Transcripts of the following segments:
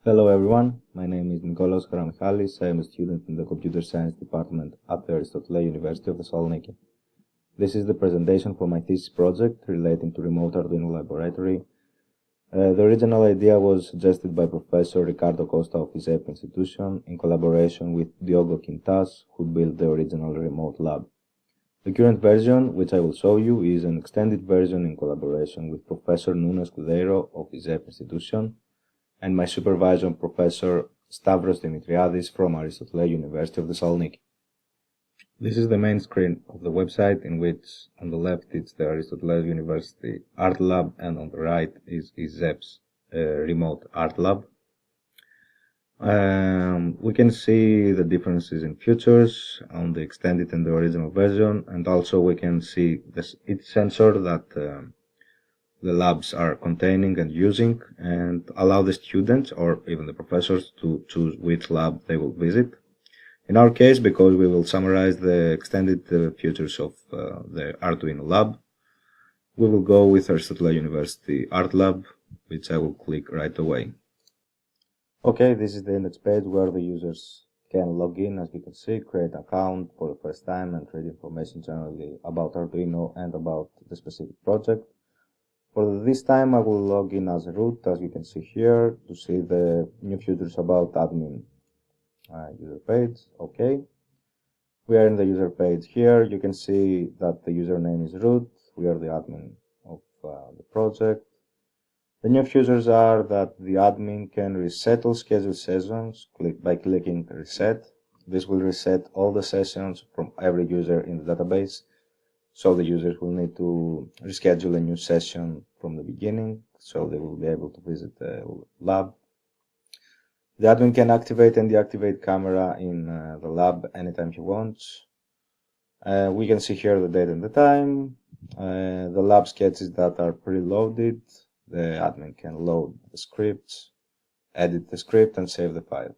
Hello everyone, my name is Nikolaos Karamichalis. I am a student in the Computer Science Department at the Aristotle University of Thessaloniki. This is the presentation for my thesis project relating to remote Arduino laboratory. The original idea was suggested by Professor Ricardo Costa of his EP institution in collaboration with Diogo Quintas, who built the original remote lab. The current version, which I will show you, is an extended version in collaboration with Professor Nuno Escudeiro of his EP institution and my supervisor, Professor Stavros Dimitriadis from Aristotle University of Thessaloniki. This is the main screen of the website, in which on the left it's the Aristotle University Art Lab and on the right is ZEP's remote art lab. We can see the differences in features on the extended and the original version, and also we can see each sensor that the labs are containing and using, and allow the students or even the professors to choose which lab they will visit. In our case, because we will summarize the extended features of the Arduino lab, we will go with Aristotle University Art Lab, which I will click right away. Okay, this is the index page where the users can log in, as you can see, create an account for the first time and read information generally about Arduino and about the specific project. For this time, I will log in as root, as you can see here, to see the new features about admin user page. Okay. We are in the user page here. You can see that the username is root. We are the admin of the project. The new features are that the admin can reset all scheduled sessions by clicking reset. This will reset all the sessions from every user in the database. So the users will need to reschedule a new session from the beginning, so they will be able to visit the lab. The admin can activate and deactivate camera in the lab anytime he wants. We can see here the date and the time, the lab sketches that are preloaded. The admin can load the scripts, edit the script, and save the file.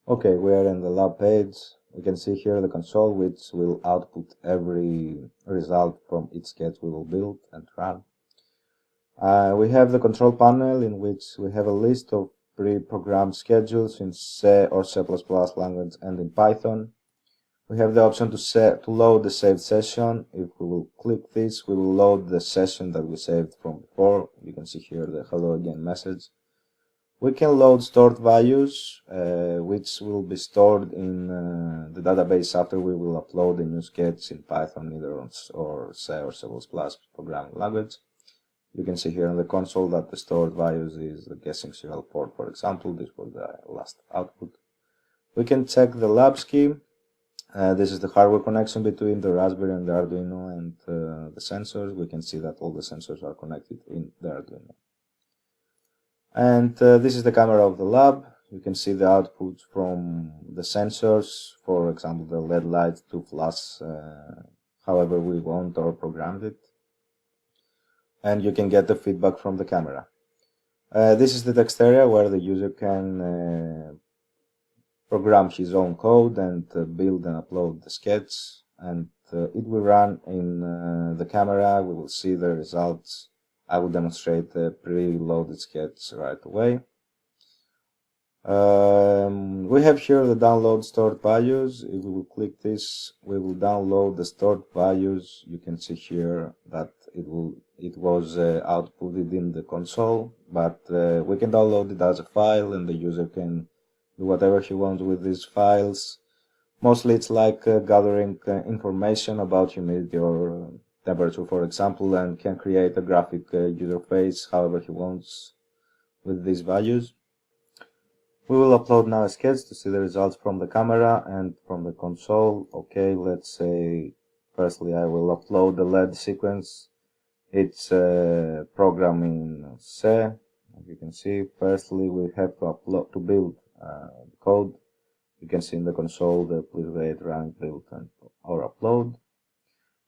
Okay, we are in the lab page. We can see here the console, which will output every result from each sketch we will build and run. We have the control panel, in which we have a list of pre-programmed schedules in C or C++ language and in Python. We have the option to load the saved session. If we will click this, we will load the session that we saved from before. You can see here the hello again message. We can load stored values, which will be stored in the database after we will upload a new sketch in Python, either on C or C++ programming language. You can see here on the console that the stored values is the guessing serial port, for example. This was the last output. We can check the lab scheme. This is the hardware connection between the Raspberry and the Arduino and the sensors. We can see that all the sensors are connected in the Arduino. And this is the camera of the lab. You can see the output from the sensors, for example, the LED light to flash however we want or programmed it. And you can get the feedback from the camera. This is the text area where the user can program his own code and build and upload the sketch. And it will run in the camera. We will see the results. I will demonstrate the pre-loaded sketch right away. We have here the download stored values. If we will click this, we will download the stored values. You can see here that it was outputted in the console, but we can download it as a file, and the user can do whatever he wants with these files. Mostly it's like gathering information about humidity or temperature, for example, and can create a graphic user face however he wants with these values. We will upload now a sketch to see the results from the camera and from the console. Okay, let's say firstly I will upload the LED sequence. It's programming C. As you can see, firstly we have to build the code. You can see in the console the please wait, run, build, and or upload.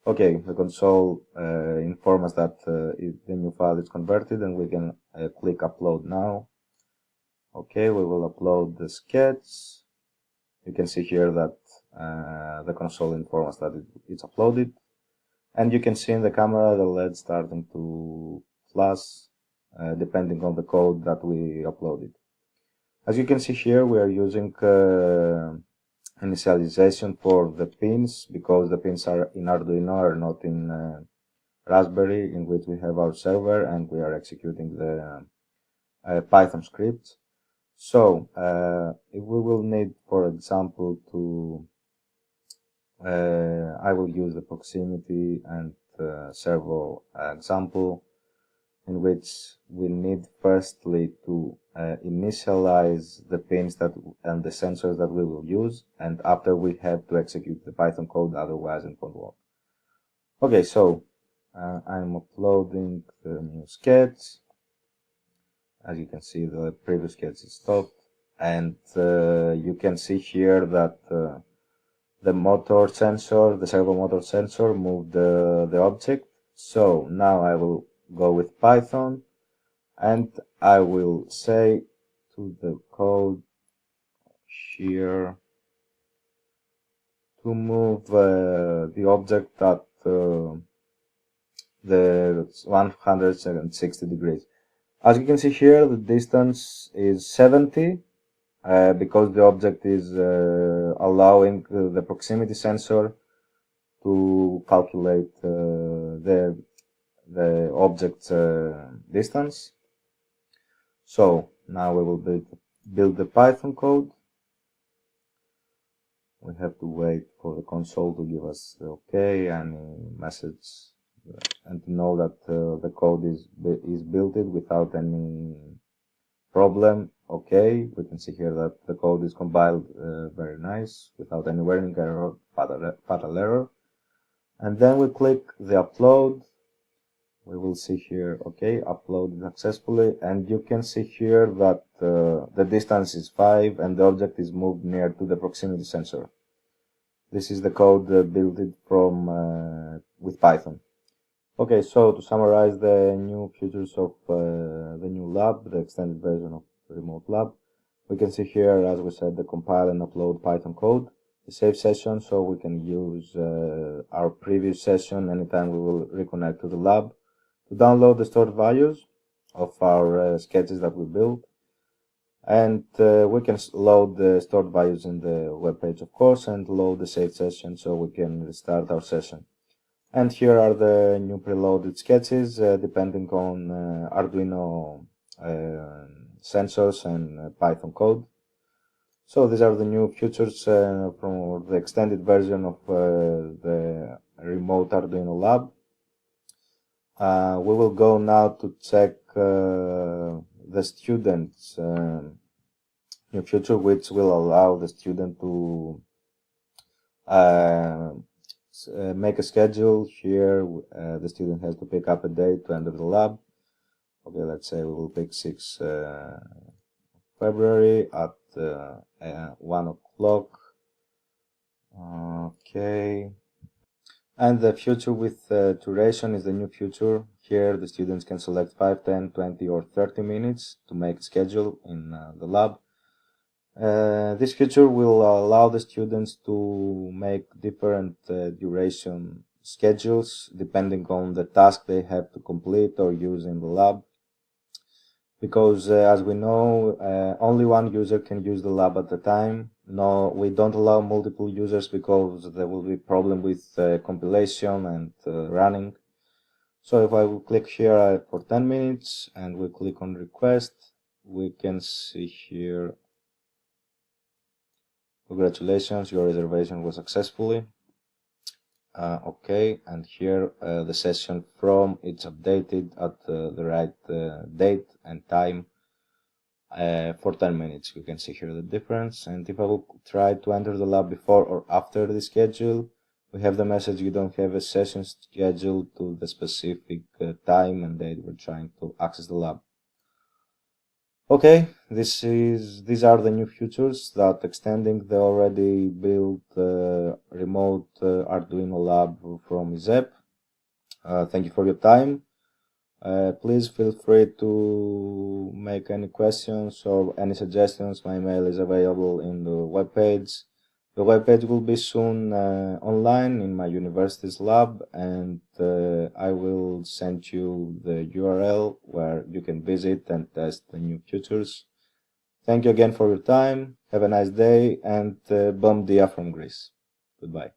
Okay, the console informs us that the new file is converted, and we can click upload now. Okay, we will upload the sketch. You can see here that the console informs us that it's uploaded. And you can see in the camera the LED starting to flash depending on the code that we uploaded. As you can see here, we are using initialization for the pins, because the pins are in Arduino, are not in Raspberry, in which we have our server and we are executing the Python script. So if we will need, for example, to I will use the proximity and servo example, in which we need firstly to initialize the pins and the sensors that we will use, and after we have to execute the Python code, otherwise it won't work. Okay, so I'm uploading the new sketch. As you can see, the previous sketch is stopped, and you can see here that the motor sensor, the servo motor sensor, moved the object. So now I will go with Python, and I will say to the code here to move the object at the 160 degrees. As you can see here, the distance is 70 because the object is allowing the proximity sensor to calculate the object's distance. So now we will build the Python code. We have to wait for the console to give us the OK, any message, and to know that the code is built without any problem. Okay, we can see here that the code is compiled very nice, without any warning error, fatal error. And then we click the upload. We will see here, okay, uploaded successfully, and you can see here that the distance is 5 and the object is moved near to the proximity sensor. This is the code built from with Python. Okay, so to summarize the new features of the new lab, the extended version of the remote lab, we can see here, as we said, the compile and upload Python code, the save session, so we can use our previous session anytime we will reconnect to the lab, to download the stored values of our sketches that we built, and we can load the stored values in the web page, of course, and load the save session so we can restart our session. And here are the new preloaded sketches depending on Arduino sensors and Python code. So these are the new features from the extended version of the remote Arduino lab. We will go now to check the student's new feature, which will allow the student to make a schedule. Here the student has to pick up a date to enter the lab. Okay, let's say we will pick 6 February at 1 o'clock. Okay, and the future with duration is the new feature. Here the students can select 5, 10, 20 or 30 minutes to make a schedule in the lab. This feature will allow the students to make different duration schedules depending on the task they have to complete or use in the lab, because as we know, only one user can use the lab at a time. No, we don't allow multiple users because there will be a problem with compilation and running. So if I will click here for 10 minutes and we click on request, we can see here, congratulations, your reservation was successfully. Okay, and here the session from it's updated at the right date and time for 10 minutes. You can see here the difference. And if I will try to enter the lab before or after the schedule, we have the message you don't have a session scheduled to the specific time and date we're trying to access the lab. Okay, these are the new features that extending the already built remote Arduino lab from ISEP. Thank you for your time. Please feel free to make any questions or any suggestions. My mail is available in the webpage. The webpage will be soon online in my university's lab, and I will send you the URL where you can visit and test the new features. Thank you again for your time. Have a nice day, and bom dia from Greece. Goodbye.